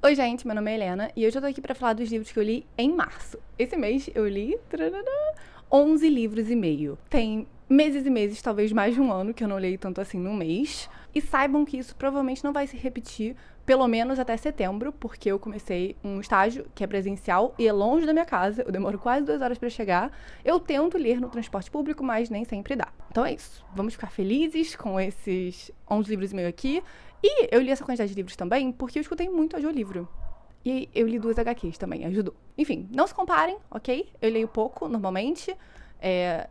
Oi, gente, meu nome é Helena e hoje eu tô aqui pra falar dos livros que eu li em março. Esse mês eu li 11 livros e meio. Tem meses e meses, talvez mais de um ano, que eu não leio tanto assim num mês. E saibam que isso provavelmente não vai se repetir, pelo menos até setembro, porque eu comecei um estágio que é presencial e é longe da minha casa, eu demoro quase 2 horas pra chegar. Eu tento ler no transporte público, mas nem sempre dá. Então é isso, vamos ficar felizes com esses 11 livros e meio aqui. E eu li essa quantidade de livros também porque eu escutei muito audiolivro. E eu li 2 HQs também, ajudou. Enfim, não se comparem, ok? Eu leio pouco, normalmente.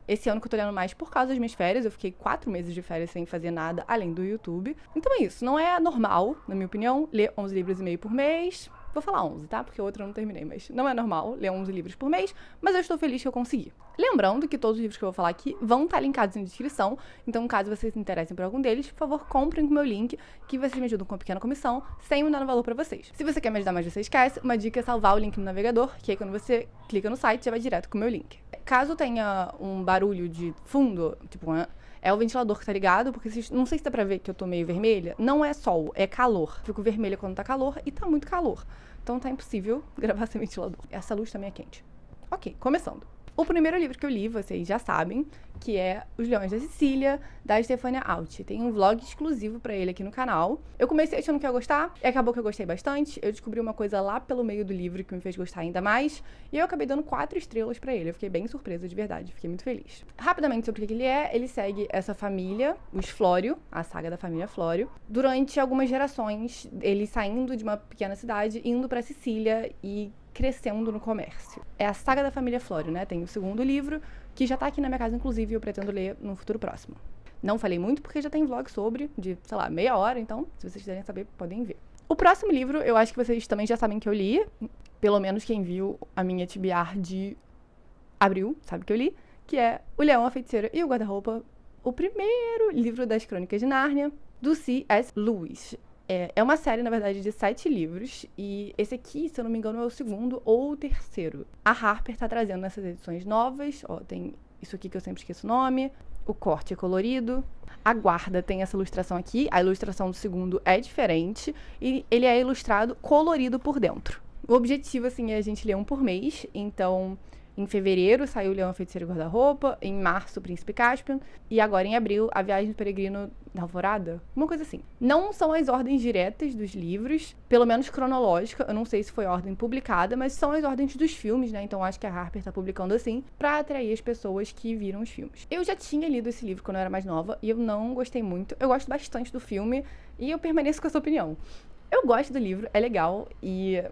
Esse ano que eu tô lendo mais por causa das minhas férias. Eu fiquei 4 meses de férias sem fazer nada, além do YouTube. Então é isso, não é normal, na minha opinião, ler 11 livros e meio por mês. Vou falar 11, tá? Porque o outro eu não terminei, mas não é normal ler 11 livros por mês, mas eu estou feliz que eu consegui. Lembrando que todos os livros que eu vou falar aqui vão estar linkados na descrição, então caso vocês se interessem por algum deles, por favor, comprem com o meu link, que vocês me ajudam com uma pequena comissão, sem me dar valor pra vocês. Se você quer me ajudar, mas você esquece, uma dica é salvar o link no navegador, que aí quando você clica no site, já vai direto com o meu link. Caso tenha um barulho de fundo, tipo, é o ventilador que tá ligado, porque não sei se dá pra ver que eu tô meio vermelha. Não é sol, é calor. Fico vermelha quando tá calor e tá muito calor. Então tá impossível gravar sem ventilador. Essa luz também é quente. Ok, começando. O primeiro livro que eu li, vocês já sabem, que é Os Leões da Sicília, da Stefania Auth. Tem um vlog exclusivo pra ele aqui no canal. Eu comecei achando que ia gostar, e acabou que eu gostei bastante. Eu descobri uma coisa lá pelo meio do livro que me fez gostar ainda mais, e eu acabei dando 4 estrelas pra ele. Eu fiquei bem surpresa, de verdade. Fiquei muito feliz. Rapidamente sobre o que ele é, ele segue essa família, os Flório, a saga da família Flório, durante algumas gerações, ele saindo de uma pequena cidade, indo pra Sicília e crescendo no comércio. É a saga da família Flório, né? Tem o segundo livro, que já tá aqui na minha casa, inclusive, e eu pretendo ler no futuro próximo. Não falei muito, porque já tem vlog sobre, de, sei lá, meia hora, então, se vocês quiserem saber, podem ver. O próximo livro, eu acho que vocês também já sabem que eu li, pelo menos quem viu a minha TBR de abril, sabe que eu li, que é O Leão, a Feiticeira e o Guarda-Roupa, o primeiro livro das Crônicas de Nárnia, do C.S. Lewis. É uma série, na verdade, de 7 livros, e esse aqui, se eu não me engano, é o segundo ou o terceiro. A Harper tá trazendo nessas edições novas, ó, tem isso aqui que eu sempre esqueço o nome, o corte é colorido, a guarda tem essa ilustração aqui, a ilustração do segundo é diferente, e ele é ilustrado colorido por dentro. O objetivo, assim, é a gente ler um por mês, então em fevereiro saiu O Leão, a Feiticeira e o Guarda-Roupa, em março o Príncipe Caspian, e agora em abril A Viagem do Peregrino da Alvorada, uma coisa assim. Não são as ordens diretas dos livros, pelo menos cronológica, eu não sei se foi a ordem publicada, mas são as ordens dos filmes, né, então acho que a Harper tá publicando assim, pra atrair as pessoas que viram os filmes. Eu já tinha lido esse livro quando eu era mais nova, e eu não gostei muito, eu gosto bastante do filme, e eu permaneço com essa opinião. Eu gosto do livro, é legal, e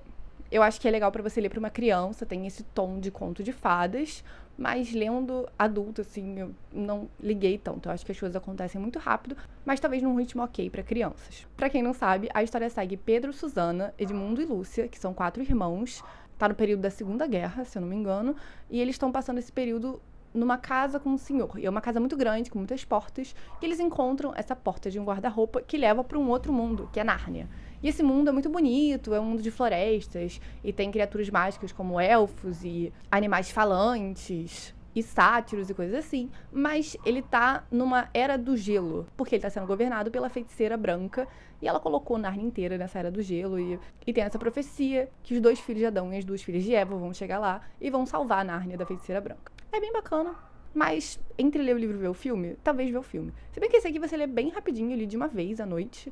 eu acho que é legal pra você ler pra uma criança, tem esse tom de conto de fadas, mas lendo adulto, assim, eu não liguei tanto. Eu acho que as coisas acontecem muito rápido, mas talvez num ritmo ok pra crianças. Pra quem não sabe, a história segue Pedro, Susana, Edmundo e Lúcia, que são 4 irmãos, tá no período da Segunda Guerra, se eu não me engano, e eles estão passando esse período numa casa com um senhor. E é uma casa muito grande, com muitas portas, e eles encontram essa porta de um guarda-roupa que leva pra um outro mundo, que é Nárnia. E esse mundo é muito bonito, é um mundo de florestas, e tem criaturas mágicas como elfos e animais falantes, e sátiros e coisas assim, mas ele tá numa era do gelo, porque ele tá sendo governado pela feiticeira branca, e ela colocou Nárnia inteira nessa era do gelo, e tem essa profecia que os 2 filhos de Adão e as 2 filhas de Eva vão chegar lá e vão salvar a Nárnia da feiticeira branca. É bem bacana, mas entre ler o livro e ver o filme, talvez ver o filme. Se bem que esse aqui você lê bem rapidinho, eu li de uma vez à noite,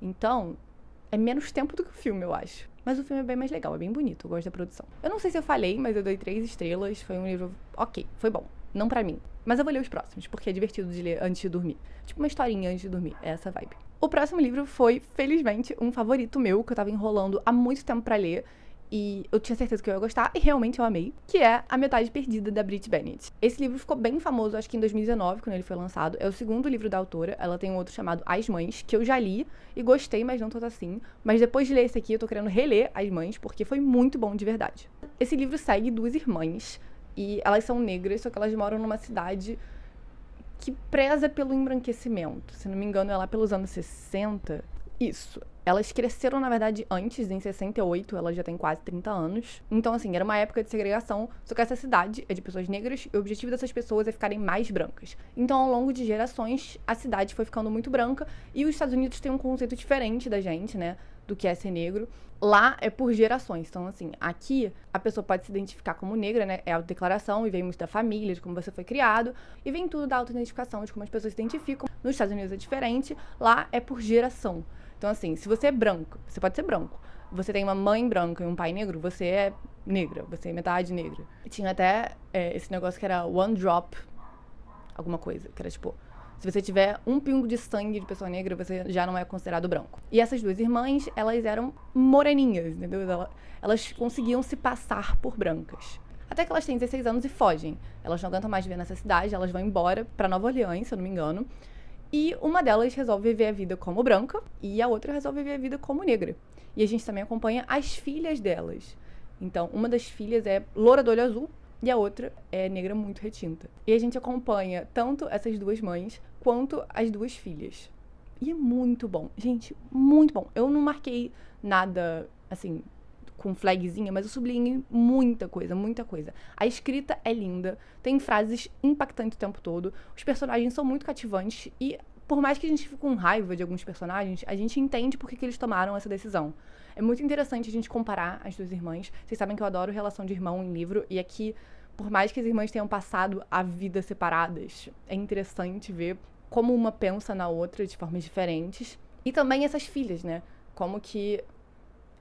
então é menos tempo do que o filme, eu acho. Mas o filme é bem mais legal, é bem bonito, eu gosto da produção. Eu não sei se eu falei, mas eu dei 3 estrelas, foi um livro ok, foi bom. Não pra mim. Mas eu vou ler os próximos, porque é divertido de ler antes de dormir. Tipo uma historinha antes de dormir, é essa vibe. O próximo livro foi, felizmente, um favorito meu, que eu tava enrolando há muito tempo pra ler, e eu tinha certeza que eu ia gostar, e realmente eu amei, que é A Metade Perdida, da Brit Bennett. Esse livro ficou bem famoso, acho que em 2019, quando ele foi lançado. É o segundo livro da autora, ela tem um outro chamado As Mães, que eu já li e gostei, mas não tanto assim. Mas depois de ler esse aqui, eu tô querendo reler As Mães, porque foi muito bom de verdade. Esse livro segue 2 irmãs, e elas são negras, só que elas moram numa cidade que preza pelo embranquecimento. Se não me engano, é lá pelos anos 60. Isso. Elas cresceram, na verdade, antes, em 68, elas já têm quase 30 anos. Então, assim, era uma época de segregação, só que essa cidade é de pessoas negras e o objetivo dessas pessoas é ficarem mais brancas. Então, ao longo de gerações, a cidade foi ficando muito branca e os Estados Unidos têm um conceito diferente da gente, né? do que é ser negro. Lá é por gerações. Então, assim, aqui a pessoa pode se identificar como negra, né? É a autodeclaração e vem muito da família, de como você foi criado. E vem tudo da autoidentificação, de como as pessoas se identificam. Nos Estados Unidos é diferente. Lá é por geração. Então, assim, se você é branco, você pode ser branco. Você tem uma mãe branca e um pai negro, você é negra. Você é metade negra. E tinha até esse negócio que era one drop, alguma coisa. Que era tipo... Se você tiver um pingo de sangue de pessoa negra, você já não é considerado branco. E essas duas irmãs, elas eram moreninhas, entendeu? Elas conseguiam se passar por brancas. Até que elas têm 16 anos e fogem. Elas não aguentam mais viver nessa cidade, elas vão embora pra Nova Orleans, se eu não me engano. E uma delas resolve viver a vida como branca e a outra resolve viver a vida como negra. E a gente também acompanha as filhas delas. Então, uma das filhas é loura do olho azul, e a outra é negra muito retinta. E a gente acompanha tanto essas duas mães, quanto as duas filhas. E é muito bom. Gente, muito bom. Eu não marquei nada, assim, com flagzinha, mas eu sublinhei muita coisa, muita coisa. A escrita é linda, tem frases impactantes o tempo todo, os personagens são muito cativantes e, por mais que a gente fique com raiva de alguns personagens, a gente entende por que eles tomaram essa decisão. É muito interessante a gente comparar as duas irmãs. Vocês sabem que eu adoro relação de irmão em livro, e aqui, por mais que as irmãs tenham passado a vida separadas, é interessante ver como uma pensa na outra de formas diferentes. E também essas filhas, né? Como que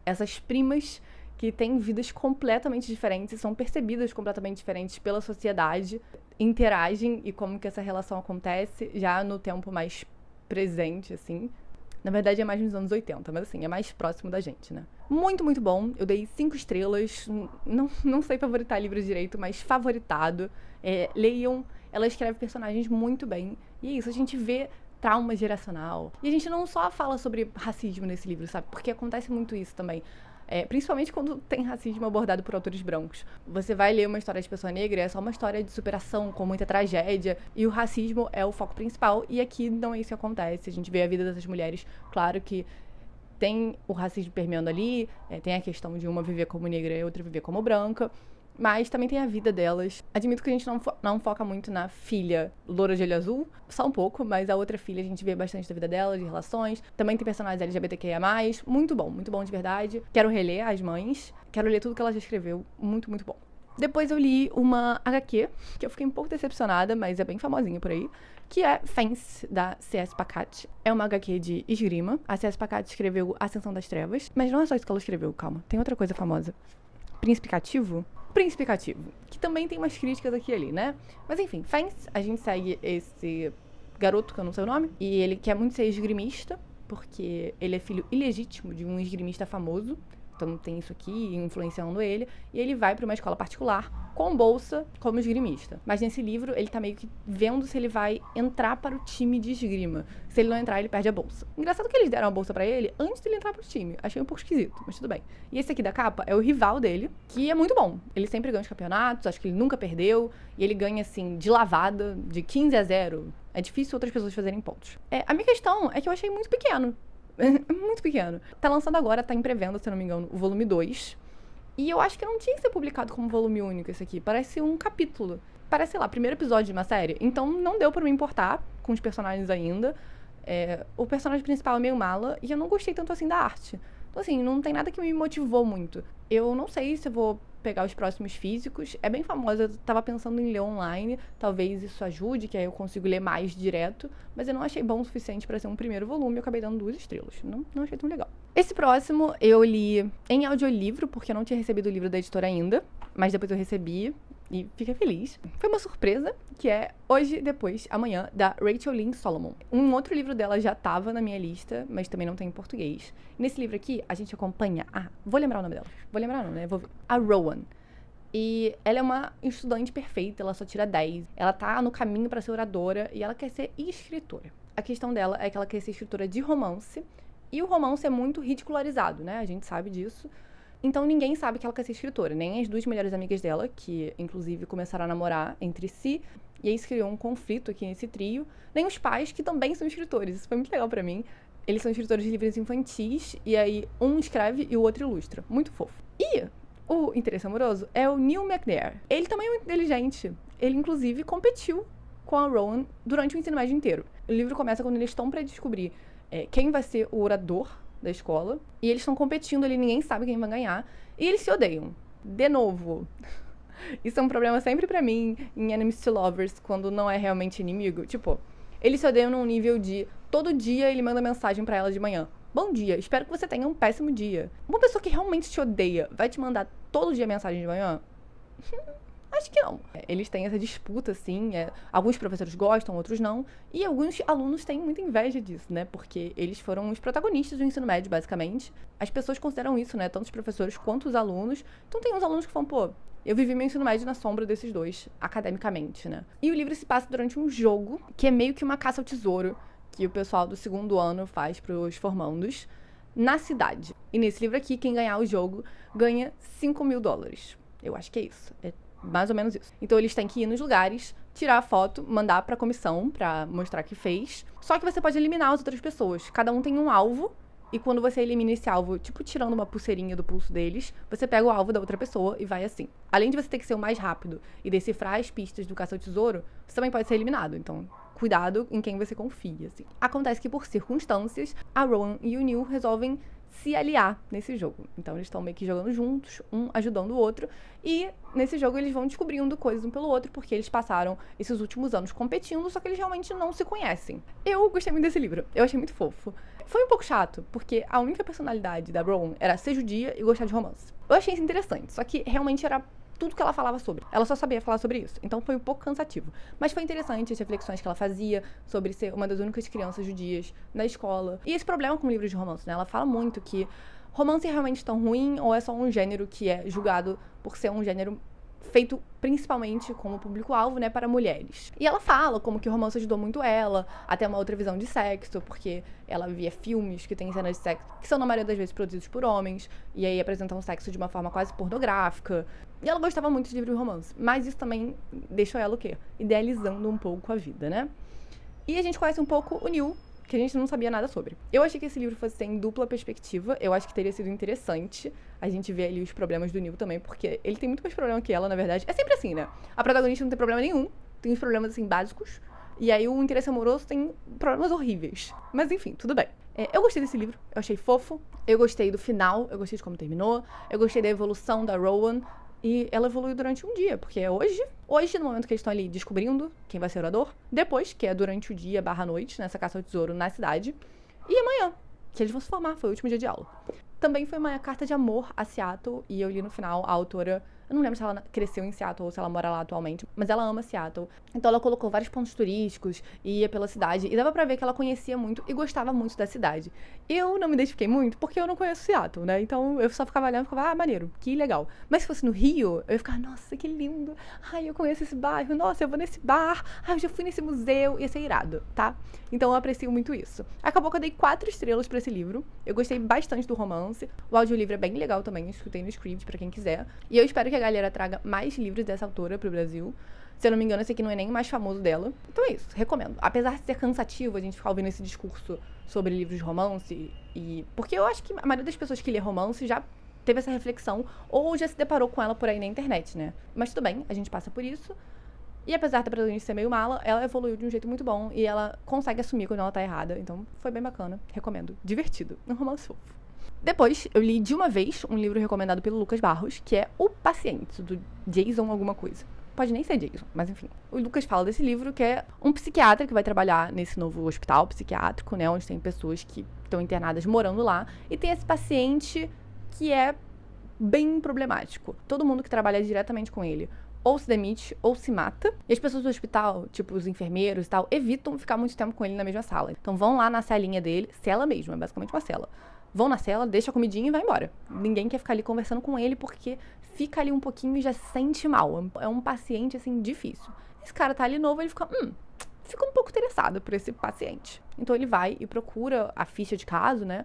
essas primas que têm vidas completamente diferentes, são percebidas completamente diferentes pela sociedade, interagem e como que essa relação acontece já no tempo mais presente, assim. Na verdade, é mais nos anos 80, mas assim, é mais próximo da gente, né? Muito, muito bom. Eu dei 5 estrelas. Não sei favoritar livro direito, mas favoritado. Leiam. Ela escreve personagens muito bem. E é isso, a gente vê trauma geracional. E a gente não só fala sobre racismo nesse livro, sabe? Porque acontece muito isso também. Principalmente quando tem racismo abordado por autores brancos. Você vai ler uma história de pessoa negra, é só uma história de superação, com muita tragédia, e o racismo é o foco principal, e aqui não é isso que acontece. A gente vê a vida dessas mulheres, claro que tem o racismo permeando ali, tem a questão de uma viver como negra e outra viver como branca, mas também tem a vida delas. Admito que a gente não foca muito na filha loura de olho azul, só um pouco, mas a outra filha a gente vê bastante da vida dela, de relações. Também tem personagens LGBTQIA+, muito bom de verdade. Quero reler As Mães, quero ler tudo que ela já escreveu, muito, muito bom. Depois eu li uma HQ, que eu fiquei um pouco decepcionada, mas é bem famosinha por aí, que é Fence, da C.S. Pacat. É uma HQ de esgrima. A C.S. Pacat escreveu Ascensão das Trevas, mas não é só isso que ela escreveu, calma. Tem outra coisa famosa. Príncipe Cativo, que também tem umas críticas aqui e ali, né? Mas enfim, Fence, a gente segue esse garoto, que eu não sei o nome, e ele quer muito ser esgrimista, porque ele é filho ilegítimo de um esgrimista famoso, então tem isso aqui influenciando ele, e ele vai para uma escola particular com bolsa como esgrimista. Mas nesse livro ele tá meio que vendo se ele vai entrar para o time de esgrima. Se ele não entrar, ele perde a bolsa. Engraçado que eles deram a bolsa pra ele antes dele entrar pro time. Achei um pouco esquisito, mas tudo bem. E esse aqui da capa é o rival dele, que é muito bom. Ele sempre ganha os campeonatos, acho que ele nunca perdeu, e ele ganha assim de lavada, de 15-0. É difícil outras pessoas fazerem pontos. A minha questão é que eu achei muito pequeno. Muito pequeno. Tá lançando agora, tá em pré-venda, se eu não me engano, o volume 2. E eu acho que não tinha que ser publicado como volume único esse aqui. Parece um capítulo. Parece, sei lá, primeiro episódio de uma série. Então não deu pra me importar com os personagens ainda. O personagem principal é meio mala e eu não gostei tanto assim da arte. Então assim, não tem nada que me motivou muito. Eu não sei se eu vou pegar os próximos físicos. É bem famosa, eu tava pensando em ler online. Talvez isso ajude, que aí eu consigo ler mais direto. Mas eu não achei bom o suficiente pra ser um primeiro volume. Eu acabei dando 2 estrelas. Não achei tão legal. Esse próximo eu li em audiolivro, porque eu não tinha recebido o livro da editora ainda. Mas depois eu recebi e fiquei feliz. Foi uma surpresa, que é Hoje, Depois, Amanhã, da Rachel Lynn Solomon. Um outro livro dela já tava na minha lista, mas também não tem em português. Nesse livro aqui, a gente acompanha vou lembrar o nome dela. Vou lembrar não, né? Vou ver. A Rowan. E ela é uma estudante perfeita, ela só tira 10. Ela tá no caminho pra ser oradora e ela quer ser escritora. A questão dela é que ela quer ser escritora de romance, e o romance é muito ridicularizado, né? A gente sabe disso. Então ninguém sabe que ela quer ser escritora, nem as 2 melhores amigas dela, que inclusive começaram a namorar entre si, e aí isso criou um conflito aqui nesse trio, nem os pais, que também são escritores. Isso foi muito legal pra mim. Eles são escritores de livros infantis, e aí um escreve e o outro ilustra. Muito fofo. E o interesse amoroso é o Neil McNair. Ele também é muito inteligente. Ele, inclusive, competiu com a Rowan durante o ensino médio inteiro. O livro começa quando eles estão pra descobrir quem vai ser o orador da escola. E eles estão competindo ali, ninguém sabe quem vai ganhar. E eles se odeiam. De novo. Isso é um problema sempre pra mim em Enemies to Lovers, quando não é realmente inimigo. Tipo, eles se odeiam num nível de... Todo dia ele manda mensagem pra ela de manhã. Bom dia, espero que você tenha um péssimo dia. Uma pessoa que realmente te odeia vai te mandar todo dia mensagem de manhã? Acho que não. Eles têm essa disputa, assim, alguns professores gostam, outros não, e alguns alunos têm muita inveja disso, né, porque eles foram os protagonistas do ensino médio, basicamente. As pessoas consideram isso, né, tanto os professores quanto os alunos. Então tem uns alunos que falam, pô, eu vivi meu ensino médio na sombra desses dois, academicamente, né. E o livro se passa durante um jogo, que é meio que uma caça ao tesouro, que o pessoal do segundo ano faz pros formandos, na cidade. E nesse livro aqui, quem ganhar o jogo ganha $5.000. Eu acho que é isso. É mais ou menos isso. Então eles têm que ir nos lugares, tirar a foto, mandar pra comissão pra mostrar que fez. Só que você pode eliminar as outras pessoas. Cada um tem um alvo. E quando você elimina esse alvo, tipo tirando uma pulseirinha do pulso deles, você pega o alvo da outra pessoa e vai assim. Além de você ter que ser o mais rápido e decifrar as pistas do caça ao tesouro, você também pode ser eliminado. Então, cuidado em quem você confia, assim. Acontece que, por circunstâncias, a Rowan e o Neil resolvem se aliar nesse jogo. Então eles estão meio que jogando juntos, um ajudando o outro, e nesse jogo eles vão descobrindo coisas um pelo outro, porque eles passaram esses últimos anos competindo, só que eles realmente não se conhecem. Eu gostei muito desse livro, eu achei muito fofo. Foi um pouco chato, porque a única personalidade da Rowan era ser judia e gostar de romance. Eu achei isso interessante, só que realmente era tudo que ela falava sobre. Ela só sabia falar sobre isso. Então foi um pouco cansativo. Mas foi interessante as reflexões que ela fazia sobre ser uma das únicas crianças judias na escola. E esse problema com livros de romance, né? Ela fala muito que romance é realmente tão ruim ou é só um gênero que é julgado por ser um gênero feito principalmente como público-alvo, né, para mulheres. E ela fala como que o romance ajudou muito ela a ter uma outra visão de sexo, porque ela via filmes que têm cenas de sexo que são, na maioria das vezes, produzidos por homens, e aí apresentam o sexo de uma forma quase pornográfica. E ela gostava muito de livro de romance, mas isso também deixou ela o quê? Idealizando um pouco a vida, né? E a gente conhece um pouco o Neil, que a gente não sabia nada sobre. Eu achei que esse livro fosse em dupla perspectiva, eu acho que teria sido interessante a gente ver ali os problemas do Neil também, porque ele tem muito mais problema que ela, na verdade. É sempre assim, né? A protagonista não tem problema nenhum, tem uns problemas, assim, básicos, e aí o interesse amoroso tem problemas horríveis. Mas enfim, tudo bem. Eu gostei desse livro, eu achei fofo, eu gostei do final, eu gostei de como terminou, eu gostei da evolução da Rowan, e ela evoluiu durante um dia, porque é hoje, no momento que eles estão ali descobrindo quem vai ser o orador, depois, que é durante o dia / noite, nessa caça ao tesouro na cidade, e amanhã, que eles vão se formar, foi o último dia de aula. Também foi uma carta de amor a Seattle, e eu li no final a autora... Eu não lembro se ela cresceu em Seattle ou se ela mora lá atualmente, mas ela ama Seattle. Então ela colocou vários pontos turísticos e ia pela cidade, e dava pra ver que ela conhecia muito e gostava muito da cidade. Eu não me identifiquei muito porque eu não conheço Seattle, né? Então eu só ficava olhando e ficava, maneiro, que legal. Mas se fosse no Rio, eu ia ficar, nossa, que lindo. Ai, eu conheço esse bairro, nossa, eu vou nesse bar. Ai, eu já fui nesse museu. Ia ser irado, tá? Então eu aprecio muito isso. Acabou que eu dei 4 estrelas pra esse livro. Eu gostei bastante do romance. O audiolivro é bem legal também, eu escutei no Scribd pra quem quiser. E eu espero que a galera traga mais livros dessa autora pro Brasil. Se eu não me engano, esse aqui não é nem o mais famoso dela. Então é isso, recomendo. Apesar de ser cansativo a gente ficar ouvindo esse discurso sobre livros de romance, porque eu acho que a maioria das pessoas que lê romance já teve essa reflexão ou já se deparou com ela por aí na internet, né? Mas tudo bem, a gente passa por isso. E apesar da protagonista ser meio mala, ela evoluiu de um jeito muito bom e ela consegue assumir quando ela tá errada. Então foi bem bacana, recomendo. Divertido, um romance fofo. Depois, eu li de uma vez um livro recomendado pelo Lucas Barros, que é O Paciente, do Jason alguma coisa. Pode nem ser Jason, mas enfim. O Lucas fala desse livro, que é um psiquiatra que vai trabalhar nesse novo hospital psiquiátrico, né? Onde tem pessoas que estão internadas morando lá. E tem esse paciente que é bem problemático. Todo mundo que trabalha diretamente com ele ou se demite ou se mata. E as pessoas do hospital, tipo os enfermeiros e tal, evitam ficar muito tempo com ele na mesma sala. Então vão lá na celinha dele, cela mesmo, é basicamente uma cela. Vão na cela, deixa a comidinha e vai embora. Ninguém quer ficar ali conversando com ele porque fica ali um pouquinho e já se sente mal. É um paciente, assim, difícil. Esse cara tá ali novo, ele fica um pouco interessado por esse paciente. Então ele vai e procura a ficha de caso, né?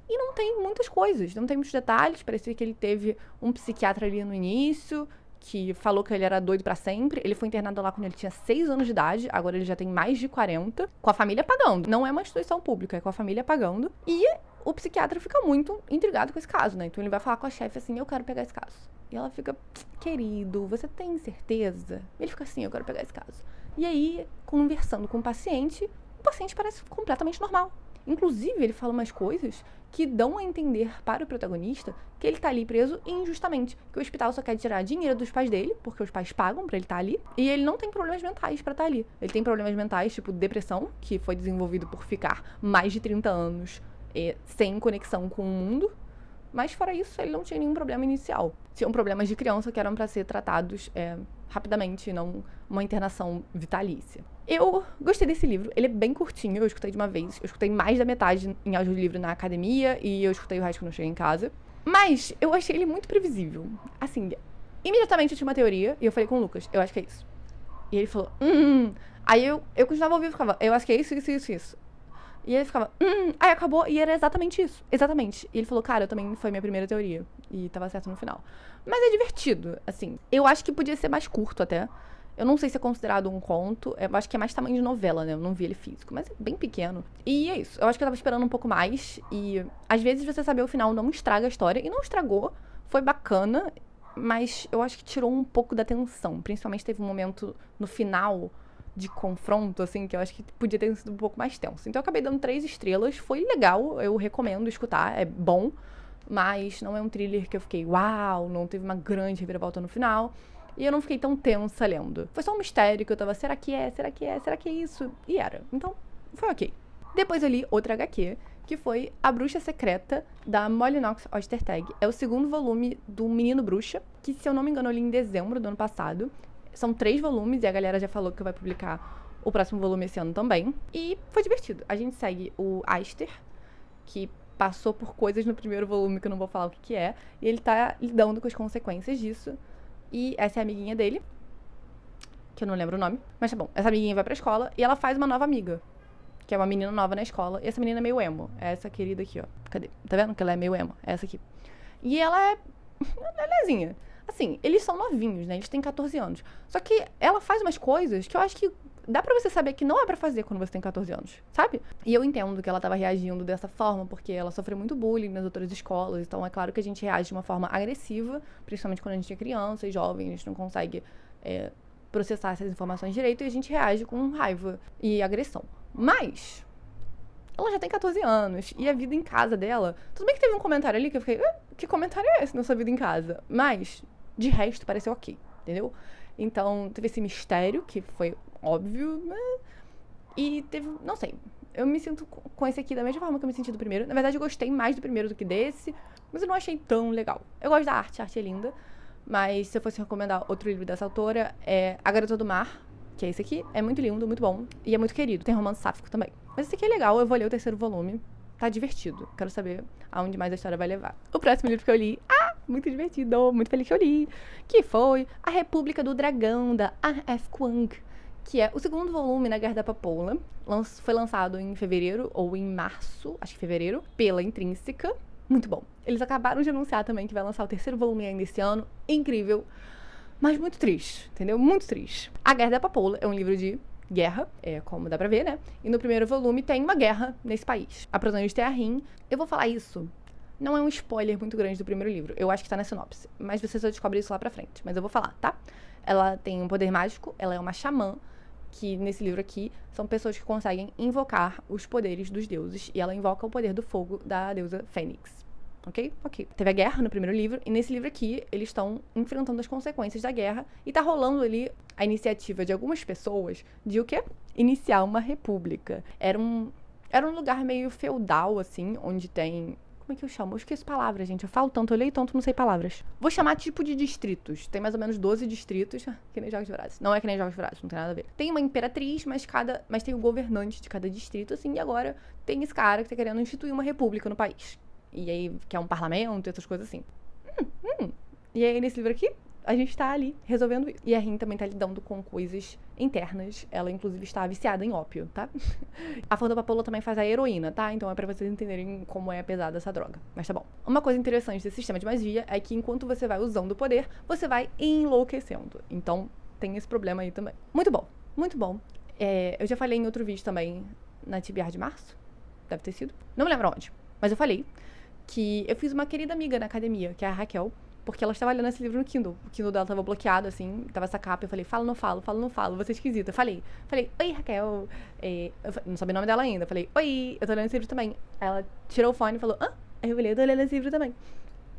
E não tem muitas coisas, não tem muitos detalhes. Parecia que ele teve um psiquiatra ali no início, que falou que ele era doido pra sempre. Ele foi internado lá quando ele tinha 6 anos de idade, agora ele já tem mais de 40, com a família pagando. Não é uma instituição pública, é com a família pagando. E o psiquiatra fica muito intrigado com esse caso, né? Então ele vai falar com a chefe assim, eu quero pegar esse caso. E ela fica, querido, você tem certeza? Ele fica assim, eu quero pegar esse caso. E aí, conversando com o paciente parece completamente normal. Inclusive, ele fala umas coisas que dão a entender para o protagonista que ele tá ali preso injustamente, que o hospital só quer tirar dinheiro dos pais dele, porque os pais pagam pra ele estar ali, e ele não tem problemas mentais pra estar ali. Ele tem problemas mentais, tipo depressão, que foi desenvolvido por ficar mais de 30 anos sem conexão com o mundo, mas fora isso, ele não tinha nenhum problema inicial. Tinham problemas de criança que eram pra ser tratados rapidamente, não uma internação vitalícia. Eu gostei desse livro, ele é bem curtinho, eu escutei de uma vez, eu escutei mais da metade em audiolivro na academia e eu escutei o resto quando eu cheguei em casa. Mas eu achei ele muito previsível. Assim, imediatamente eu tinha uma teoria e eu falei com o Lucas, eu acho que é isso. E ele falou, Aí eu continuava ouvindo e ficava, eu acho que é isso, isso, isso, isso. E ele ficava, Aí acabou e era exatamente isso, exatamente. E ele falou, cara, eu também foi minha primeira teoria. E tava certo no final. Mas é divertido, assim. Eu acho que podia ser mais curto até. Eu não sei se é considerado um conto. Eu acho que é mais tamanho de novela, né? Eu não vi ele físico. Mas é bem pequeno. E é isso. Eu acho que eu tava esperando um pouco mais. E às vezes você saber o final não estraga a história. E não estragou. Foi bacana. Mas eu acho que tirou um pouco da tensão. Principalmente teve um momento no final de confronto, assim, que eu acho que podia ter sido um pouco mais tenso. Então eu acabei dando 3 estrelas. Foi legal. Eu recomendo escutar. É bom. Mas não é um thriller que eu fiquei, uau, não teve uma grande reviravolta no final. E eu não fiquei tão tensa lendo. Foi só um mistério que eu tava, será que é? Será que é? Será que é isso? E era. Então, foi ok. Depois eu li outra HQ, que foi A Bruxa Secreta, da Molly Knox Ostertag. É o segundo volume do Menino Bruxa, que, se eu não me engano, eu li em dezembro do ano passado. São 3 volumes e a galera já falou que vai publicar o próximo volume esse ano também. E foi divertido. A gente segue o Aster, que passou por coisas no primeiro volume que eu não vou falar o que é, e ele tá lidando com as consequências disso. E essa é a amiguinha dele, que eu não lembro o nome, mas tá bom. Essa amiguinha vai pra escola e ela faz uma nova amiga, que é uma menina nova na escola. E essa menina é meio emo. É essa querida aqui, ó. Cadê? Tá vendo que ela é meio emo? É essa aqui. E ela é lezinha. Assim, eles são novinhos, né? Eles têm 14 anos. Só que ela faz umas coisas que eu acho que dá pra você saber que não é pra fazer quando você tem 14 anos, sabe? E eu entendo que ela tava reagindo dessa forma, porque ela sofreu muito bullying nas outras escolas. Então é claro que a gente reage de uma forma agressiva, principalmente quando a gente é criança e jovem, a gente não consegue processar essas informações direito, e a gente reage com raiva e agressão. Mas ela já tem 14 anos, e a vida em casa dela... Tudo bem que teve um comentário ali que eu fiquei, que comentário é esse na sua vida em casa? Mas, de resto, pareceu ok, entendeu? Então, teve esse mistério, que foi óbvio, né? E teve, não sei, eu me sinto com esse aqui da mesma forma que eu me senti do primeiro. Na verdade, eu gostei mais do primeiro do que desse, mas eu não achei tão legal. Eu gosto da arte, a arte é linda, mas se eu fosse recomendar outro livro dessa autora, é A Garota do Mar, que é esse aqui. É muito lindo, muito bom, e é muito querido. Tem romance sáfico também. Mas esse aqui é legal, eu vou ler o 3º volume. Tá divertido. Quero saber aonde mais a história vai levar. O próximo livro que eu li, muito divertido, muito feliz que eu li, que foi A República do Dragão, da R.F. Kuang, que é o 2º volume na Guerra da Papoula. Foi lançado em fevereiro, ou em março, acho que fevereiro, pela Intrínseca. Muito bom. Eles acabaram de anunciar também que vai lançar o 3º volume ainda esse ano. Incrível. Mas muito triste, entendeu? Muito triste. A Guerra da Papoula é um livro de guerra, como dá pra ver, né? E no primeiro volume tem uma guerra nesse país. A protagonista é a Rin. Eu vou falar isso. Não é um spoiler muito grande do primeiro livro. Eu acho que tá na sinopse. Mas você só descobre isso lá pra frente. Mas eu vou falar, tá? Ela tem um poder mágico. Ela é uma xamã. Que nesse livro aqui são pessoas que conseguem invocar os poderes dos deuses. E ela invoca o poder do fogo da deusa Fênix. Ok? Ok. Teve a guerra no primeiro livro, e nesse livro aqui, eles estão enfrentando as consequências da guerra, e tá rolando ali a iniciativa de algumas pessoas de o quê? Iniciar uma república. Era um lugar meio feudal, assim, onde tem... Como é que eu chamo? Eu esqueço palavras, gente. Eu falo tanto, eu leio tanto, não sei palavras. Vou chamar tipo de distritos. Tem mais ou menos 12 distritos. Que nem Jogos Vorazes. Não é que nem Jogos Vorazes, não tem nada a ver. Tem uma imperatriz, mas tem o governante de cada distrito, assim, e agora tem esse cara que tá querendo instituir uma república no país. E aí, que é um parlamento, essas coisas assim. E aí, nesse livro aqui, a gente tá ali resolvendo isso. E a Rin também tá lidando com coisas internas. Ela, inclusive, está viciada em ópio, tá? A Flor da Papoula também faz a heroína, tá? Então é pra vocês entenderem como é pesada essa droga. Mas tá bom. Uma coisa interessante desse sistema de magia é que enquanto você vai usando o poder, você vai enlouquecendo. Então, tem esse problema aí também. Muito bom. Muito bom. Eu já falei em outro vídeo também, na TBR de março. Deve ter sido. Não me lembro onde. Mas eu falei que eu fiz uma querida amiga na academia, que é a Raquel, porque ela estava lendo esse livro no Kindle. O Kindle dela tava bloqueado, assim, tava essa capa. Eu falei, fala, não falo, fala, não falo, você é esquisita. Eu falei, oi, Raquel. Eu não sabia o nome dela ainda. Eu falei, oi, eu tô lendo esse livro também. Aí ela tirou o fone e falou, Aí eu falei, eu tô lendo esse livro também.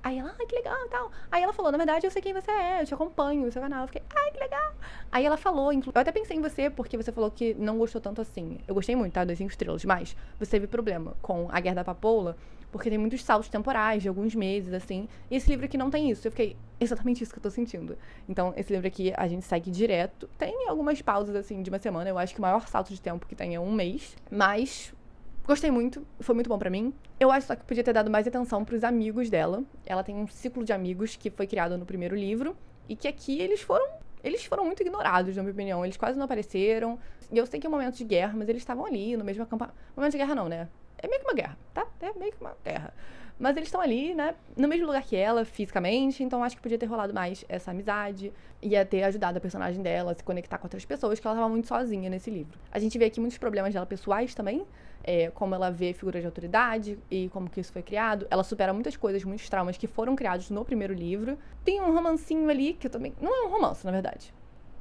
Aí ela, que legal e tal. Aí ela falou, na verdade, eu sei quem você é, eu te acompanho, o seu canal. Eu fiquei, que legal. Aí ela falou, eu até pensei em você, porque você falou que não gostou tanto assim. Eu gostei muito, tá? Das 5 estrelas, mas você teve problema com A Guerra da Papoula, porque tem muitos saltos temporais de alguns meses, assim. E esse livro aqui não tem isso. Eu fiquei, exatamente isso que eu tô sentindo. Então, esse livro aqui a gente segue direto. Tem algumas pausas, assim, de uma semana. Eu acho que o maior salto de tempo que tem é 1 mês. Mas gostei muito, foi muito bom pra mim. Eu acho só que podia ter dado mais atenção pros amigos dela. Ela tem um ciclo de amigos que foi criado no primeiro livro. E que aqui eles foram muito ignorados, na minha opinião. Eles quase não apareceram. E eu sei que é um momento de guerra, mas eles estavam ali no mesmo acampamento. Momento de guerra não, né? É meio que uma guerra, tá? É meio que uma guerra. Mas eles estão ali, né? No mesmo lugar que ela, fisicamente. Então acho que podia ter rolado mais essa amizade. Ia ter ajudado a personagem dela a se conectar com outras pessoas, que ela tava muito sozinha nesse livro. A gente vê aqui muitos problemas dela pessoais também. Como ela vê figuras de autoridade e como que isso foi criado. Ela supera muitas coisas, muitos traumas que foram criados no primeiro livro. Tem um romancinho ali, que eu também... Não é um romance, na verdade.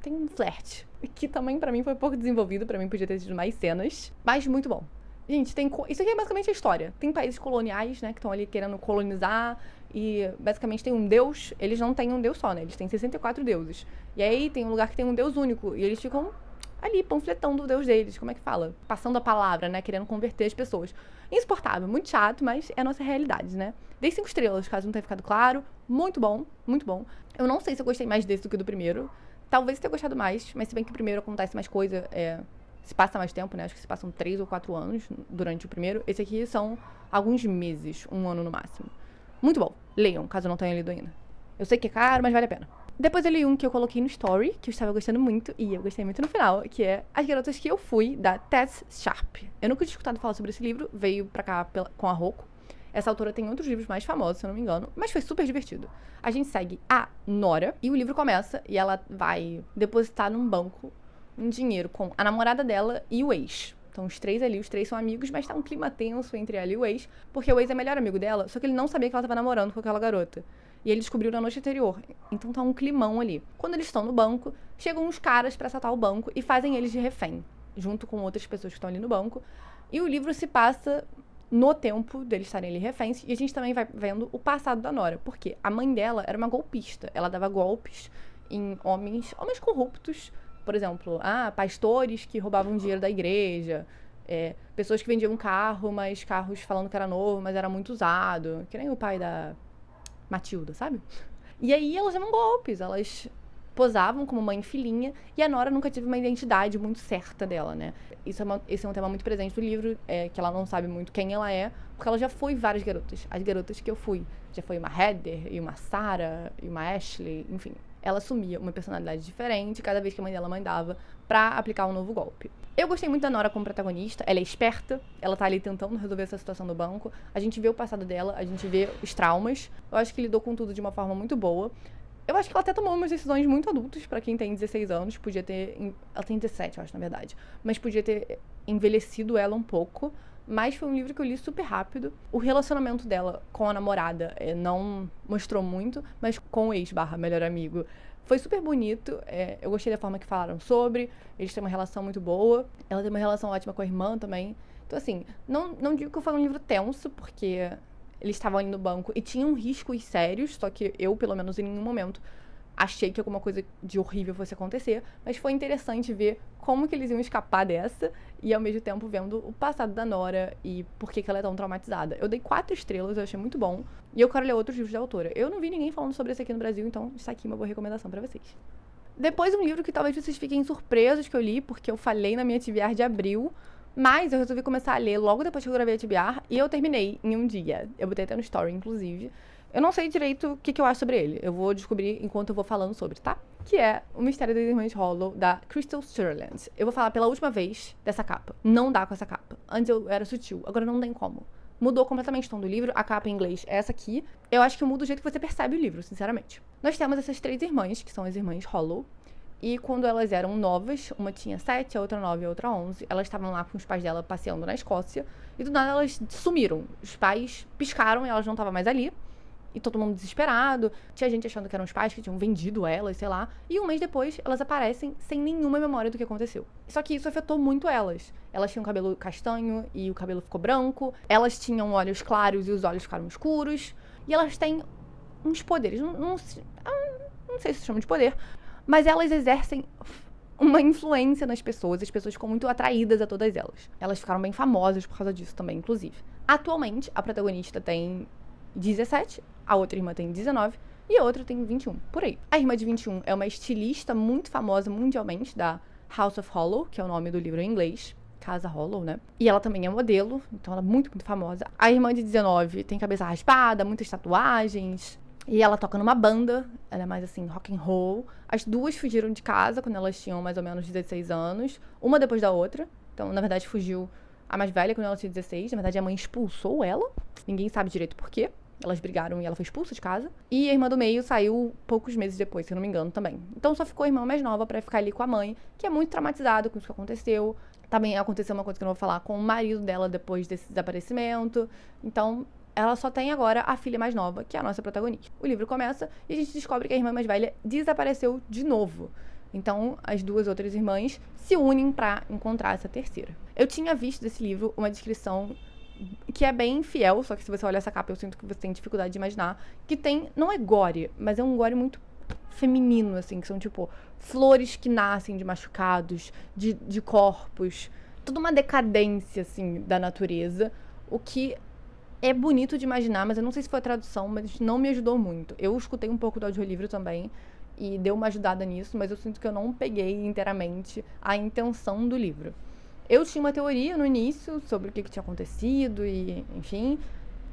Tem um flerte, que também pra mim foi pouco desenvolvido. Pra mim podia ter tido mais cenas. Mas muito bom. Gente, isso aqui é basicamente a história. Tem países coloniais, né, que estão ali querendo colonizar. E basicamente tem um deus. Eles não têm um deus só, né? Eles têm 64 deuses. E aí tem um lugar que tem um deus único. E eles ficam ali, panfletando o deus deles. Como é que fala? Passando a palavra, né? Querendo converter as pessoas. Insuportável, muito chato, mas é a nossa realidade, né? Dei 5 estrelas, caso não tenha ficado claro. Muito bom, muito bom. Eu não sei se eu gostei mais desse do que do primeiro. Talvez tenha gostado mais, mas se bem que o primeiro acontece mais coisa, se passa mais tempo, né? Acho que se passam 3 ou 4 anos durante o primeiro. Esse aqui são alguns meses, 1 ano no máximo. Muito bom. Leiam, caso não tenham lido ainda. Eu sei que é caro, mas vale a pena. Depois eu li um que eu coloquei no story, que eu estava gostando muito, e eu gostei muito no final, que é As Garotas que Eu Fui, da Tess Sharp. Eu nunca tinha escutado falar sobre esse livro, veio pra cá com a Rocco. Essa autora tem outros livros mais famosos, se eu não me engano, mas foi super divertido. A gente segue a Nora, e o livro começa, e ela vai depositar num banco um dinheiro com a namorada dela e o ex. Então, os 3 ali, os 3 são amigos, mas tá um clima tenso entre ela e o ex, porque o ex é melhor amigo dela, só que ele não sabia que ela tava namorando com aquela garota. E ele descobriu na noite anterior. Então tá um climão ali. Quando eles estão no banco, chegam uns caras pra assaltar o banco e fazem eles de refém, junto com outras pessoas que estão ali no banco. E o livro se passa no tempo deles estarem ali reféns, e a gente também vai vendo o passado da Nora, porque a mãe dela era uma golpista. Ela dava golpes em homens corruptos, por exemplo, pastores que roubavam dinheiro da igreja, pessoas que vendiam carro, mas carros falando que era novo, mas era muito usado, que nem o pai da Matilda, sabe? E aí elas davam golpes, elas posavam como mãe e filhinha, e a Nora nunca teve uma identidade muito certa dela, né? Esse é um tema muito presente do livro, que ela não sabe muito quem ela é, porque ela já foi várias garotas. As garotas que eu fui. Já foi uma Heather, e uma Sarah, e uma Ashley, enfim. Ela assumia uma personalidade diferente cada vez que a mãe dela mandava pra aplicar um novo golpe. Eu gostei muito da Nora como protagonista. Ela é esperta, ela tá ali tentando resolver essa situação do banco. A gente vê o passado dela, a gente vê os traumas. Eu acho que lidou com tudo de uma forma muito boa. Eu acho que ela até tomou umas decisões muito adultas pra quem tem 16 anos. Podia ter... Ela tem 17, eu acho, na verdade. Mas podia ter envelhecido ela um pouco. Mas foi um livro que eu li super rápido. O relacionamento dela com a namorada não mostrou muito, mas com o ex/melhor amigo foi super bonito. Eu gostei da forma que falaram sobre. Eles têm uma relação muito boa. Ela tem uma relação ótima com a irmã também. Então, assim, não digo que foi um livro tenso, porque eles estavam ali no banco e tinham riscos sérios, só que eu, pelo menos, em nenhum momento achei que alguma coisa de horrível fosse acontecer, mas foi interessante ver como que eles iam escapar dessa e, ao mesmo tempo, vendo o passado da Nora e por que ela é tão traumatizada. Eu dei 4 estrelas, eu achei muito bom, e eu quero ler outros livros da autora. Eu não vi ninguém falando sobre esse aqui no Brasil, então está aqui uma boa recomendação pra vocês. Depois, um livro que talvez vocês fiquem surpresos que eu li, porque eu falei na minha TBR de abril, mas eu resolvi começar a ler logo depois que eu gravei a TBR, e eu terminei em um dia. Eu botei até no story, inclusive. Eu não sei direito o que eu acho sobre ele. Eu vou descobrir enquanto eu vou falando sobre, tá? Que é O Mistério das Irmãs Hollow, da Crystal Sutherland. Eu vou falar pela última vez dessa capa. Não dá com essa capa. Antes eu era sutil, agora não tem como. Mudou completamente o tom do livro. A capa em inglês é essa aqui. Eu acho que muda o jeito que você percebe o livro, sinceramente. Nós temos essas 3 irmãs, que são as irmãs Hollow. E quando elas eram novas, uma tinha 7, a outra 9 e a outra 11, elas estavam lá com os pais dela passeando na Escócia. E do nada elas sumiram. Os pais piscaram e elas não estavam mais ali. E todo mundo desesperado. Tinha gente achando que eram os pais que tinham vendido elas, sei lá. E um mês depois, elas aparecem sem nenhuma memória do que aconteceu. Só que isso afetou muito elas. Elas tinham cabelo castanho e o cabelo ficou branco. Elas tinham olhos claros e os olhos ficaram escuros. E elas têm uns poderes. Não sei se chama de poder. Mas elas exercem uma influência nas pessoas. As pessoas ficam muito atraídas a todas elas. Elas ficaram bem famosas por causa disso também, inclusive. Atualmente, a protagonista tem 17, a outra irmã tem 19 e a outra tem 21, por aí. A irmã de 21 é uma estilista muito famosa mundialmente da House of Hollow, que é o nome do livro em inglês. Casa Hollow, né? E ela também é modelo, então ela é muito, muito famosa. A irmã de 19 tem cabeça raspada, muitas tatuagens. E ela toca numa banda, ela é mais assim, rock and roll. As duas fugiram de casa quando elas tinham mais ou menos 16 anos, uma depois da outra. Então, na verdade, fugiu a mais velha quando ela tinha 16. Na verdade, a mãe expulsou ela. Ninguém sabe direito por quê. Elas brigaram e ela foi expulsa de casa. E a irmã do meio saiu poucos meses depois, se eu não me engano, também. Então, só ficou a irmã mais nova pra ficar ali com a mãe, que é muito traumatizada com isso que aconteceu. Também aconteceu uma coisa que eu não vou falar com o marido dela depois desse desaparecimento. Então, ela só tem agora a filha mais nova, que é a nossa protagonista. O livro começa e a gente descobre que a irmã mais velha desapareceu de novo. Então, as duas outras irmãs se unem pra encontrar essa terceira. Eu tinha visto desse livro uma descrição que é bem fiel, só que se você olha essa capa, eu sinto que você tem dificuldade de imaginar, que tem, não é gore, mas é um gore muito feminino, assim, que são, tipo, flores que nascem de machucados, de corpos, toda uma decadência, assim, da natureza, o que é bonito de imaginar, mas eu não sei se foi a tradução, mas não me ajudou muito. Eu escutei um pouco do audiolivro também e deu uma ajudada nisso, mas eu sinto que eu não peguei inteiramente a intenção do livro. Eu tinha uma teoria no início sobre o que tinha acontecido e, enfim,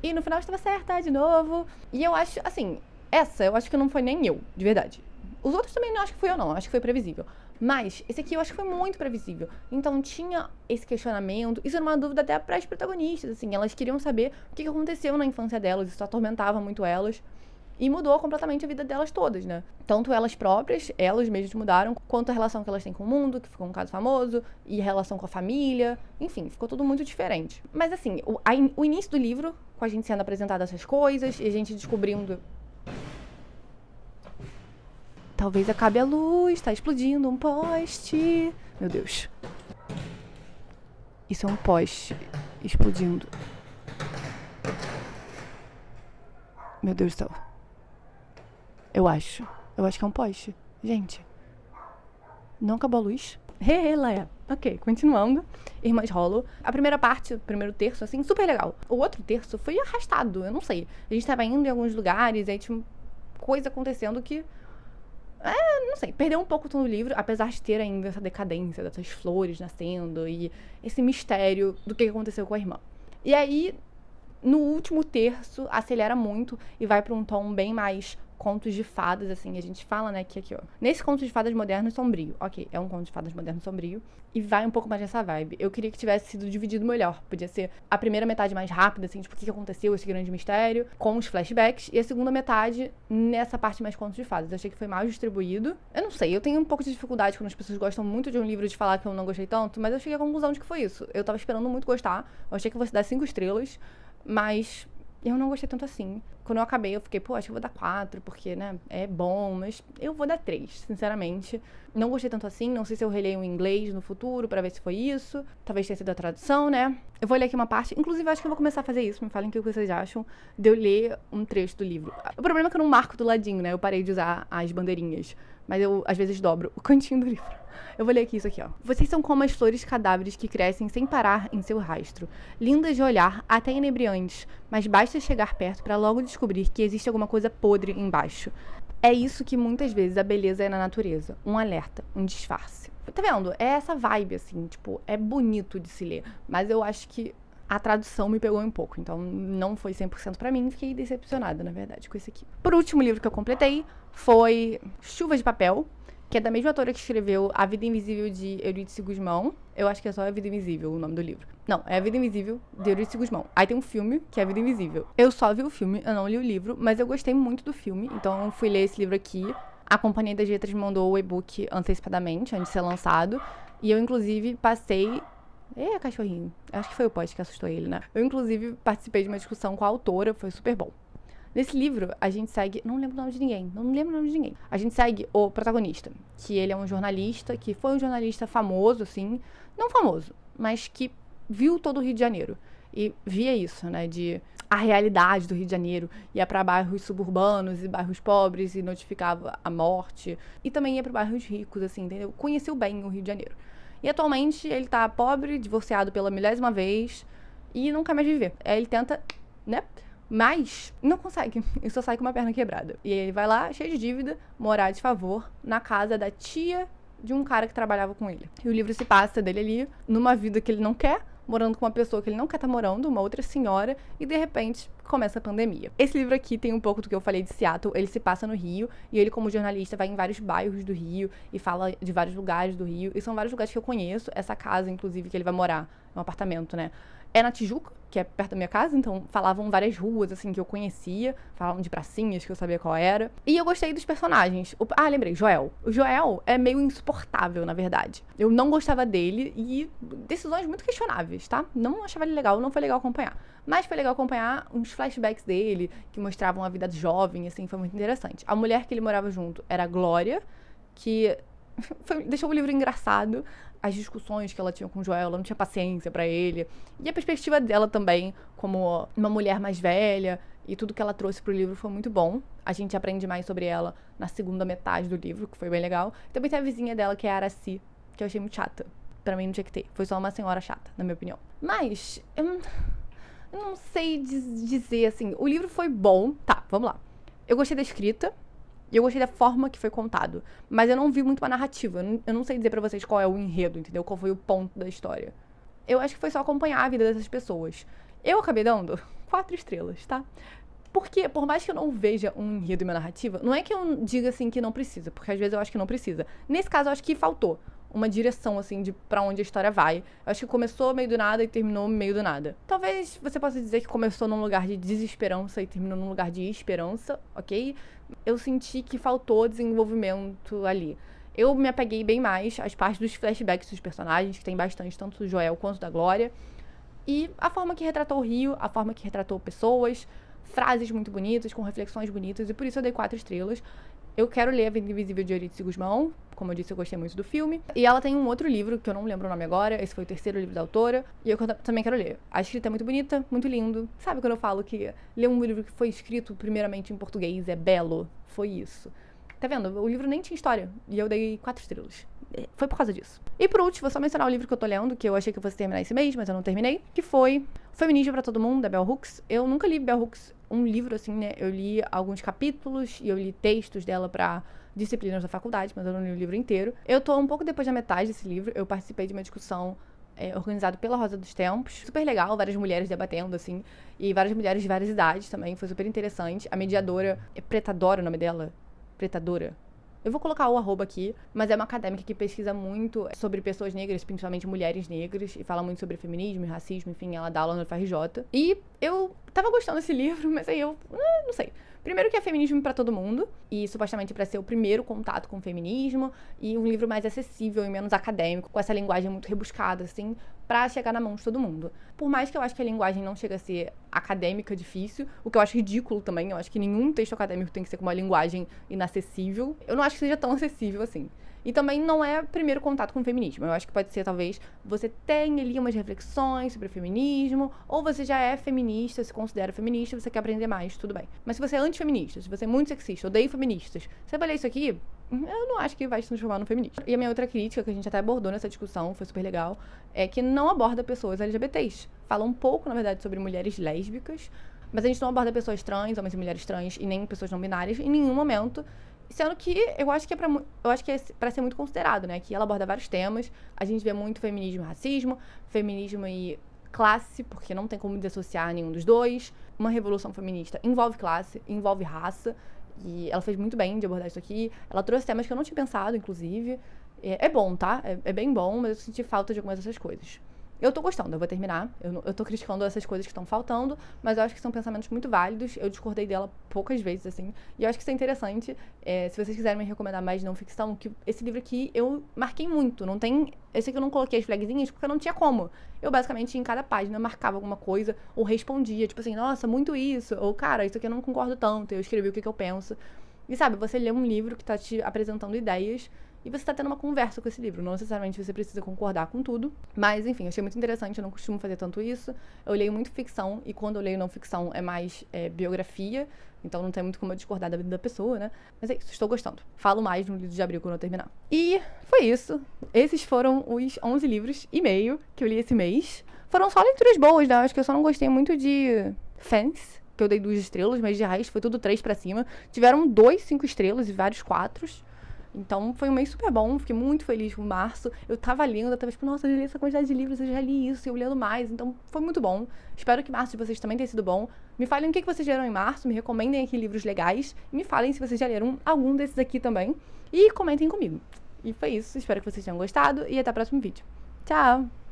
e no final estava certa de novo. E eu acho, assim, essa eu acho que não foi nem eu, de verdade. Os outros também não acho que fui eu não, acho que foi previsível. Mas esse aqui eu acho que foi muito previsível. Então tinha esse questionamento. Isso era uma dúvida até para as protagonistas, assim. Elas queriam saber o que aconteceu na infância delas. Isso atormentava muito elas. E mudou completamente a vida delas todas, né? Tanto elas próprias, elas mesmas mudaram, quanto a relação que elas têm com o mundo, que ficou um caso famoso, e a relação com a família. Enfim, ficou tudo muito diferente. Mas assim, o início do livro, com a gente sendo apresentada essas coisas, e a gente descobrindo... Talvez acabe a luz, tá explodindo um poste. Meu Deus. Isso é um poste explodindo. Meu Deus do céu. Eu acho que é um poste. Gente. Não acabou a luz? Ela. Ok, continuando. Irmãs Hollow. A primeira parte, o primeiro terço, assim, super legal. O outro terço foi arrastado, eu não sei. A gente tava indo em alguns lugares, aí tinha coisa acontecendo que... não sei, perdeu um pouco o tom do livro, apesar de ter ainda essa decadência dessas flores nascendo e esse mistério do que aconteceu com a irmã. E aí, no último terço, acelera muito e vai pra um tom bem mais contos de fadas, assim, a gente fala, né, que aqui, ó, nesse conto de fadas moderno sombrio, ok, é um conto de fadas moderno sombrio, e vai um pouco mais nessa vibe. Eu queria que tivesse sido dividido melhor, podia ser a primeira metade mais rápida, assim, tipo, o que aconteceu, esse grande mistério, com os flashbacks, e a segunda metade nessa parte mais contos de fadas. Eu achei que foi mal distribuído. Eu não sei, eu tenho um pouco de dificuldade quando as pessoas gostam muito de um livro de falar que eu não gostei tanto, mas eu cheguei à conclusão de que foi isso. Eu tava esperando muito gostar, eu achei que eu fosse dar 5 estrelas, mas eu não gostei tanto assim. Quando eu acabei, eu fiquei, acho que eu vou dar 4, porque, né, é bom, mas eu vou dar 3, sinceramente. Não gostei tanto assim, não sei se eu releio em inglês no futuro pra ver se foi isso. Talvez tenha sido a tradução, né? Eu vou ler aqui uma parte, inclusive acho que eu vou começar a fazer isso, me falem o que vocês acham de eu ler um trecho do livro. O problema é que eu não marco do ladinho, né, eu parei de usar as bandeirinhas, mas eu, às vezes, dobro o cantinho do livro. Eu vou ler aqui isso aqui, ó. Vocês são como as flores cadáveres que crescem sem parar em seu rastro. Lindas de olhar, até inebriantes, mas basta chegar perto para logo descobrir que existe alguma coisa podre embaixo. É isso que muitas vezes a beleza é na natureza. Um alerta, um disfarce. Tá vendo? É essa vibe, assim, tipo, é bonito de se ler. Mas eu acho que a tradução me pegou um pouco. Então, não foi 100% pra mim. Fiquei decepcionada, na verdade, com esse aqui. Por último, livro que eu completei foi Chuva de Papel, que é da mesma autora que escreveu A Vida Invisível de Eurídice Gusmão. Eu acho que é só A Vida Invisível o nome do livro. Não, é A Vida Invisível de Eurídice Gusmão. Aí tem um filme, que é A Vida Invisível. Eu só vi o filme, eu não li o livro, mas eu gostei muito do filme, então eu fui ler esse livro aqui. A Companhia das Letras me mandou o e-book antecipadamente, antes de ser lançado. E eu, inclusive, passei... cachorrinho. Acho que foi o post que assustou ele, né? Eu, inclusive, participei de uma discussão com a autora, foi super bom. Nesse livro, a gente segue... Não lembro o nome de ninguém. A gente segue o protagonista, que ele é um jornalista, que foi um jornalista famoso, assim. Não famoso, mas que viu todo o Rio de Janeiro. E via isso, né, de a realidade do Rio de Janeiro. Ia pra bairros suburbanos e bairros pobres e notificava a morte. E também ia pra bairros ricos, assim, entendeu? Conheceu bem o Rio de Janeiro. E atualmente ele tá pobre, divorciado pela 1000ª vez e não quer mais viver. Aí ele tenta, né? Mas não consegue. Ele só sai com uma perna quebrada. E aí ele vai lá, cheio de dívida, morar de favor na casa da tia de um cara que trabalhava com ele. E o livro se passa dele ali, numa vida que ele não quer, morando com uma pessoa que ele não quer estar morando, uma outra senhora, e de repente começa a pandemia. Esse livro aqui tem um pouco do que eu falei de Seattle, ele se passa no Rio, e ele como jornalista vai em vários bairros do Rio, e fala de vários lugares do Rio, e são vários lugares que eu conheço, essa casa, inclusive, que ele vai morar, é um apartamento, né? É na Tijuca, que é perto da minha casa, então falavam várias ruas, assim, que eu conhecia. Falavam de pracinhas, que eu sabia qual era. E eu gostei dos personagens. Lembrei, Joel. O Joel é meio insuportável, na verdade. Eu não gostava dele e decisões muito questionáveis, tá? Não achava ele legal, não foi legal acompanhar. Mas foi legal acompanhar uns flashbacks dele, que mostravam a vida de jovem, assim, foi muito interessante. A mulher que ele morava junto era a Glória, que deixou o livro engraçado. As discussões que ela tinha com o Joel, ela não tinha paciência pra ele. E a perspectiva dela também, como uma mulher mais velha, e tudo que ela trouxe pro livro foi muito bom. A gente aprende mais sobre ela na segunda metade do livro, que foi bem legal. Também tem a vizinha dela, que é a Aracy, que eu achei muito chata. Pra mim não tinha que ter. Foi só uma senhora chata, na minha opinião. Mas, eu não sei dizer, assim, o livro foi bom. Tá, vamos lá. Eu gostei da escrita. E eu gostei da forma que foi contado. Mas eu não vi muito uma narrativa. Eu não sei dizer pra vocês qual é o enredo, entendeu? Qual foi o ponto da história. Eu acho que foi só acompanhar a vida dessas pessoas. Eu acabei dando 4 estrelas, tá? Porque, por mais que eu não veja um enredo e uma narrativa, não é que eu diga, assim, que não precisa. Porque às vezes eu acho que não precisa. Nesse caso, eu acho que faltou uma direção, assim, de pra onde a história vai. Eu acho que começou meio do nada e terminou meio do nada. Talvez você possa dizer que começou num lugar de desesperança e terminou num lugar de esperança, ok? Eu senti que faltou desenvolvimento ali. Eu me apeguei bem mais às partes dos flashbacks dos personagens, que tem bastante, tanto do Joel quanto da Glória. E a forma que retratou o Rio, a forma que retratou pessoas, frases muito bonitas, com reflexões bonitas, e por isso eu dei 4 estrelas. Eu quero ler A Vida Invisível de Eurídice Gusmão. Como eu disse, eu gostei muito do filme. E ela tem um outro livro, que eu não lembro o nome agora. Esse foi o 3º livro da autora. E eu também quero ler. A escrita é muito bonita, muito lindo. Sabe quando eu falo que ler um livro que foi escrito primeiramente em português é belo? Foi isso. Tá vendo? O livro nem tinha história. E eu dei 4 estrelas. Foi por causa disso. E por último, vou só mencionar o livro que eu tô lendo, que eu achei que eu fosse terminar esse mês, mas eu não terminei. Que foi Feminismo pra Todo Mundo, da Bell Hooks. Eu nunca li Bell Hooks um livro, assim, né? Eu li alguns capítulos e eu li textos dela pra disciplinas da faculdade, mas eu não li o livro inteiro. Eu tô um pouco depois da metade desse livro. Eu participei de uma discussão organizada pela Rosa dos Tempos. Super legal, várias mulheres debatendo, assim. E várias mulheres de várias idades também. Foi super interessante. A mediadora, é Pretadora o nome dela? Pretadora. Eu vou colocar o arroba aqui, mas é uma acadêmica que pesquisa muito sobre pessoas negras, principalmente mulheres negras, e fala muito sobre feminismo e racismo, enfim, ela dá aula no FRJ. E eu tava gostando desse livro, mas aí eu não sei. Primeiro que é feminismo pra todo mundo, e supostamente pra ser o primeiro contato com o feminismo, e um livro mais acessível e menos acadêmico, com essa linguagem muito rebuscada, assim, pra chegar na mão de todo mundo. Por mais que eu acho que a linguagem não chega a ser acadêmica, difícil, o que eu acho ridículo também, eu acho que nenhum texto acadêmico tem que ser com uma linguagem inacessível, eu não acho que seja tão acessível assim. E também não é primeiro contato com o feminismo. Eu acho que pode ser, talvez, você tenha ali umas reflexões sobre o feminismo, ou você já é feminista, se considera feminista, você quer aprender mais, tudo bem. Mas se você é antifeminista, se você é muito sexista, odeia feministas, você vai ler isso aqui, eu não acho que vai se transformar no feminista. E a minha outra crítica, que a gente até abordou nessa discussão, foi super legal, é que não aborda pessoas LGBTs. Fala um pouco, na verdade, sobre mulheres lésbicas, mas a gente não aborda pessoas trans, homens e mulheres trans, e nem pessoas não binárias, em nenhum momento. Sendo que eu acho que é pra ser muito considerado, né? Que ela aborda vários temas. A gente vê muito feminismo e racismo, feminismo e classe, porque não tem como dissociar nenhum dos dois. Uma revolução feminista envolve classe, envolve raça. E ela fez muito bem de abordar isso aqui. Ela trouxe temas que eu não tinha pensado, inclusive. É bom, tá? É bem bom, mas eu senti falta de algumas dessas coisas. Eu tô gostando, eu vou terminar. Eu tô criticando essas coisas que estão faltando, mas eu acho que são pensamentos muito válidos. Eu discordei dela poucas vezes, assim. E eu acho que isso é interessante. Se vocês quiserem me recomendar mais não ficção, que esse livro aqui eu marquei muito. Não tem. Esse aqui eu não coloquei as flagzinhas porque não tinha como. Eu basicamente em cada página marcava alguma coisa ou respondia, tipo assim, nossa, muito isso. Ou, cara, isso aqui eu não concordo tanto. Eu escrevi o que eu penso. E sabe, você lê um livro que tá te apresentando ideias. E você tá tendo uma conversa com esse livro. Não necessariamente você precisa concordar com tudo. Mas, enfim, achei muito interessante. Eu não costumo fazer tanto isso. Eu leio muito ficção. E quando eu leio não ficção é mais biografia. Então não tem muito como eu discordar da vida da pessoa, né? Mas é isso, estou gostando. Falo mais no livro de abril quando eu terminar. E foi isso. Esses foram os 11 livros e meio que eu li esse mês. Foram só leituras boas, né? Acho que eu só não gostei muito de Fence, que eu dei 2 estrelas. Mas de resto foi tudo 3 pra cima. Tiveram 2 5 estrelas e vários 4. Então, foi um mês super bom, fiquei muito feliz com março. Eu tava lendo, eu tava tipo, nossa, eu já li essa quantidade de livros, eu já li isso, eu lendo mais. Então, foi muito bom. Espero que março de vocês também tenha sido bom. Me falem o que vocês leram em março, me recomendem aqui livros legais. E me falem se vocês já leram algum desses aqui também. E comentem comigo. E foi isso, espero que vocês tenham gostado e até o próximo vídeo. Tchau!